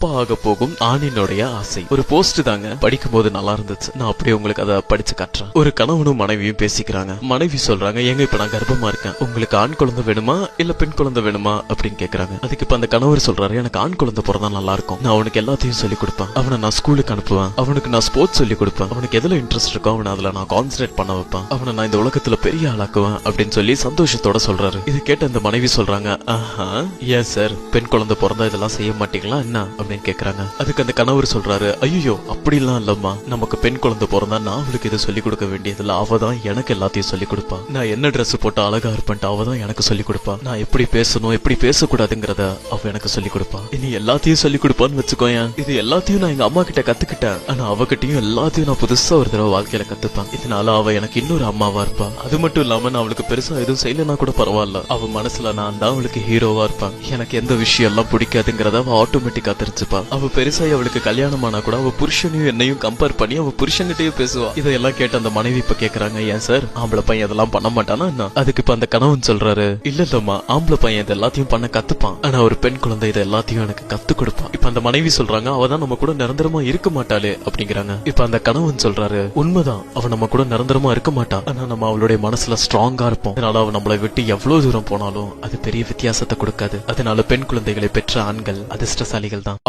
அப்பா ஆக போகும் ஆணினுடைய ஆசை. ஒரு போஸ்ட் தாங்க, படிக்கும் போது நல்லா இருந்துச்சு. நான் அப்படியே உங்களுக்கு அதை படிச்சு காட்டுறேன். ஒரு கணவனும் மனைவியும் பேசிக்கிறாங்க. மனைவி சொல்றாங்க, எங்க இப்ப நான் கர்ப்பமா இருக்கேன், உங்களுக்கு ஆண் குழந்தை வேணுமா இல்ல பெண் குழந்தை வேணுமா அப்படின்னு கேக்குறாங்க. அதுக்கு இப்ப அந்த கணவர் சொல்றாரு, எனக்கு ஆண் குழந்தை பிறந்தா நல்லா இருக்கும், நான் அவனுக்கு எல்லாத்தையும் சொல்லி கொடுப்பேன், அவனை நான் ஸ்கூலுக்கு அனுப்புவேன், அவனுக்கு நான் ஸ்போர்ட்ஸ் சொல்லி கொடுப்பேன், அவனுக்கு எதுல இன்ட்ரெஸ்ட் இருக்கோ அவனை அதுல நான் கான்சன்ட்ரேட் பண்ண வைப்பேன், அவனை நான் இந்த உலகத்துல பெரிய ஆளாக்குவேன் அப்படின்னு சொல்லி சந்தோஷத்தோட சொல்றாரு. இது கேட்ட அந்த மனைவி சொல்றாங்க, ஆஹா ஏன் சார் பெண் குழந்தை பிறந்தா இதெல்லாம் செய்ய மாட்டீங்களா என்ன அப்படின்னு கேக்குறாங்க. அதுக்கு அந்த கணவர் சொல்றாரு, ஐயோ அப்படிலாம் இல்லம்மா, நமக்கு பெண் குழந்தை பிறந்தா நான் அவளுக்கு இதை சொல்லிக் கொடுக்க வேண்டியதில்ல, அவ தான் எனக்கு எல்லாத்தையும் சொல்லி கொடுப்பா, நான் என்ன ட்ரெஸ் போட்டா அழகா இருப்பேன்ட்டு அவ தான் எனக்கு சொல்லி கொடுப்பா, நான் எப்படி பேசணும் எப்படி பேசக்கூடாதுங்கிறத அவ எனக்கு சொல்லி கொடுப்பா, இனி எல்லாத்தையும் சொல்லி கொடுப்பான்னு வச்சுக்கோயேன். இது எல்லாத்தையும் நான் எங்க அம்மா கிட்ட கத்துக்கிட்டேன், ஆனா அவகிட்டையும் எல்லாத்தையும் நான் புதுசா ஒரு தடவை வாழ்க்கையில கத்துப்பேன், இதனால அவ எனக்கு இன்னொரு அம்மாவா இருப்பா, அது மட்டும் இல்லாம நான் அவளுக்கு பெருசா எதுவும் செய்யலனா கூட பரவாயில்ல, அவ மனசுல நான் தான் அவளுக்கு ஹீரோவா இருப்பான், எனக்கு எந்த விஷயம் எல்லாம் பிடிக்காதுங்கிறத அவ ஆட்டோமேட்டிக்கா தெரிஞ்சுப்பா, அவ பெருசாய் அவளுக்கு கல்யாணம் ஆனா கூட அவ புருஷனையும் என்னையும் கம்பேர் பண்ணி அவ புருஷன்கிட்டயும் பேசுவா. இதெல்லாம் கேட்டு அந்த மனைவி இப்ப கேக்குறாங்க, ஏன் சார் ஆம்பளை பையன் இதெல்லாம் பண்ண மாட்டானா என்ன? அதுக்கு இப்ப அந்த கணவன் சொல்றாரு, இல்ல இல்லம்மா, ஆம்பளை பையன் இது எல்லாத்தையும் பண்ண கத்துப்பான், ஆனா ஒரு பெண் குழந்தை இதை எல்லாத்தையும் எனக்கு கத்து கொடுப்பான். இப்ப அந்த மனைவி சொல்றாங்க, அவதான் நம்ம கூட நிரந்தரமா இருக்க மாட்டாளே அப்படிங்கிறாங்க. இப்ப அந்த கணவன் சொல்றாரு, உண்மைதான், அவ நம்ம கூட நிரந்தரமா இருக்க மாட்டா, ஆனா நம்ம அவளுடைய மனசுல ஸ்ட்ராங்கா இருப்போம், அதனால அவ நம்மளை விட்டு எவ்வளவு தூரம் போனாலும் அது பெரிய வித்தியாசத்தை கொடுக்காது, அதனால பெண் குழந்தைகளை பெற்ற ஆண்கள் அதிர்ஷ்டசாலிகள் தான்.